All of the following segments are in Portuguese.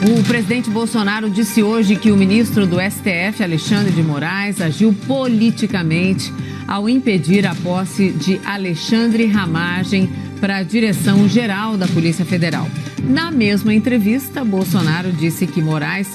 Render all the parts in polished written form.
O presidente Bolsonaro disse hoje que o ministro do STF, Alexandre de Moraes, agiu politicamente ao impedir a posse de Alexandre Ramagem para a direção-geral da Polícia Federal. Na mesma entrevista, Bolsonaro disse que Moraes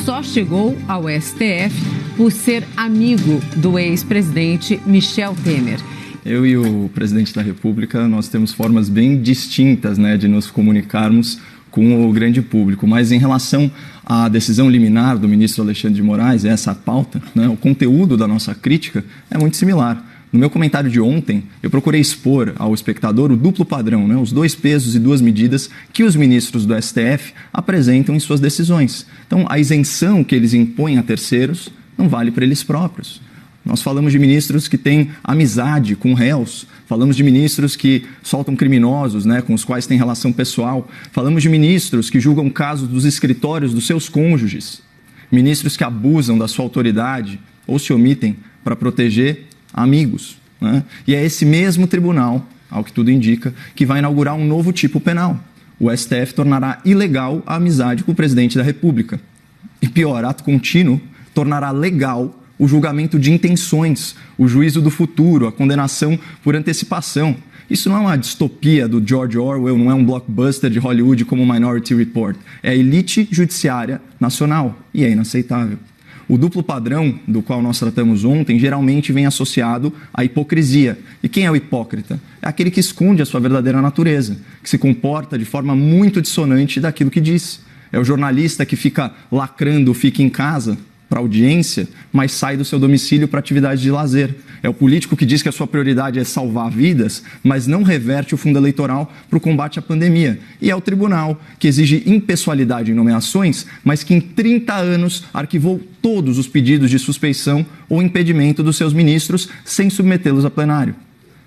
só chegou ao STF por ser amigo do ex-presidente Michel Temer. Eu e o presidente da República, nós temos formas bem distintas, de nos comunicarmos com o grande público, mas em relação à decisão liminar do ministro Alexandre de Moraes, essa pauta, o conteúdo da nossa crítica é muito similar. No meu comentário de ontem, eu procurei expor ao espectador o duplo padrão, os dois pesos e duas medidas que os ministros do STF apresentam em suas decisões. Então, a isenção que eles impõem a terceiros não vale para eles próprios. Nós falamos de ministros que têm amizade com réus, falamos de ministros que soltam criminosos, com os quais têm relação pessoal, falamos de ministros que julgam casos dos escritórios dos seus cônjuges, ministros que abusam da sua autoridade ou se omitem para proteger amigos. E é esse mesmo tribunal, ao que tudo indica, que vai inaugurar um novo tipo penal. O STF tornará ilegal a amizade com o presidente da República. E pior, ato contínuo tornará legal o julgamento de intenções, o juízo do futuro, a condenação por antecipação. Isso não é uma distopia do George Orwell, não é um blockbuster de Hollywood como Minority Report. É a elite judiciária nacional e é inaceitável. O duplo padrão do qual nós tratamos ontem geralmente vem associado à hipocrisia. E quem é o hipócrita? É aquele que esconde a sua verdadeira natureza, que se comporta de forma muito dissonante daquilo que diz. É o jornalista que fica lacrando, fica em casa para audiência, mas sai do seu domicílio para atividades de lazer. É o político que diz que a sua prioridade é salvar vidas, mas não reverte o fundo eleitoral para o combate à pandemia. E é o tribunal que exige impessoalidade em nomeações, mas que em 30 anos arquivou todos os pedidos de suspeição ou impedimento dos seus ministros sem submetê-los a plenário.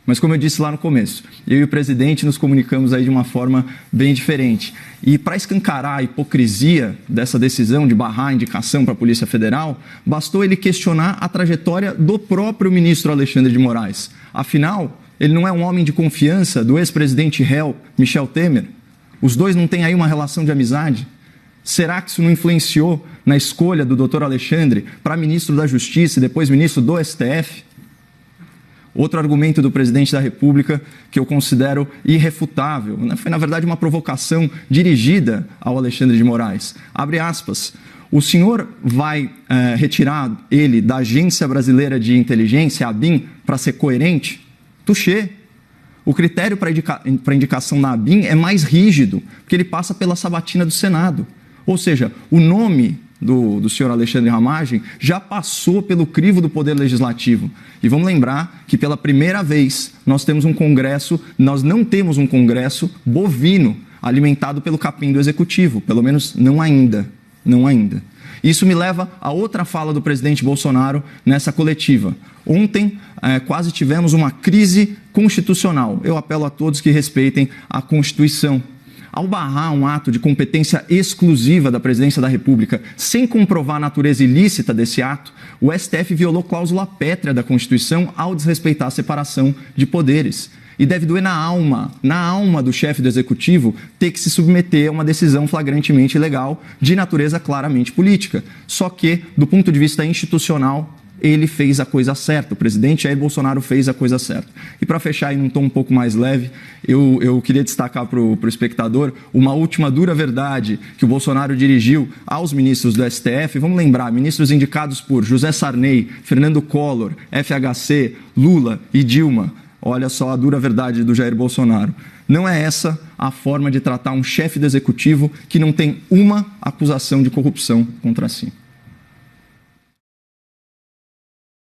Mas como eu disse lá no começo, eu e o presidente nos comunicamos aí de uma forma bem diferente. E para escancarar a hipocrisia dessa decisão de barrar a indicação para a Polícia Federal, bastou ele questionar a trajetória do próprio ministro Alexandre de Moraes. Afinal, ele não é um homem de confiança do ex-presidente réu Michel Temer? Os dois não têm aí uma relação de amizade? Será que isso não influenciou na escolha do doutor Alexandre para ministro da Justiça e depois ministro do STF? Outro argumento do presidente da República que eu considero irrefutável, foi na verdade uma provocação dirigida ao Alexandre de Moraes. Abre aspas, o senhor vai retirar ele da Agência Brasileira de Inteligência, a ABIN, para ser coerente? Touché. O critério para indicação na ABIN é mais rígido, porque ele passa pela sabatina do Senado. Ou seja, o nome do senhor Alexandre Ramagem já passou pelo crivo do Poder Legislativo. E vamos lembrar que pela primeira vez nós não temos um Congresso bovino alimentado pelo capim do Executivo, pelo menos não ainda. Isso me leva a outra fala do presidente Bolsonaro nessa coletiva. Ontem quase tivemos uma crise constitucional. Eu apelo a todos que respeitem a Constituição. Ao barrar um ato de competência exclusiva da Presidência da República, sem comprovar a natureza ilícita desse ato, o STF violou cláusula pétrea da Constituição ao desrespeitar a separação de poderes. E deve doer na alma do chefe do Executivo ter que se submeter a uma decisão flagrantemente ilegal de natureza claramente política. Só que, do ponto de vista institucional, ele fez a coisa certa, o presidente Jair Bolsonaro fez a coisa certa. E para fechar em um tom um pouco mais leve, eu queria destacar para o espectador uma última dura verdade que o Bolsonaro dirigiu aos ministros do STF. Vamos lembrar, ministros indicados por José Sarney, Fernando Collor, FHC, Lula e Dilma. Olha só a dura verdade do Jair Bolsonaro. Não é essa a forma de tratar um chefe do Executivo que não tem uma acusação de corrupção contra si.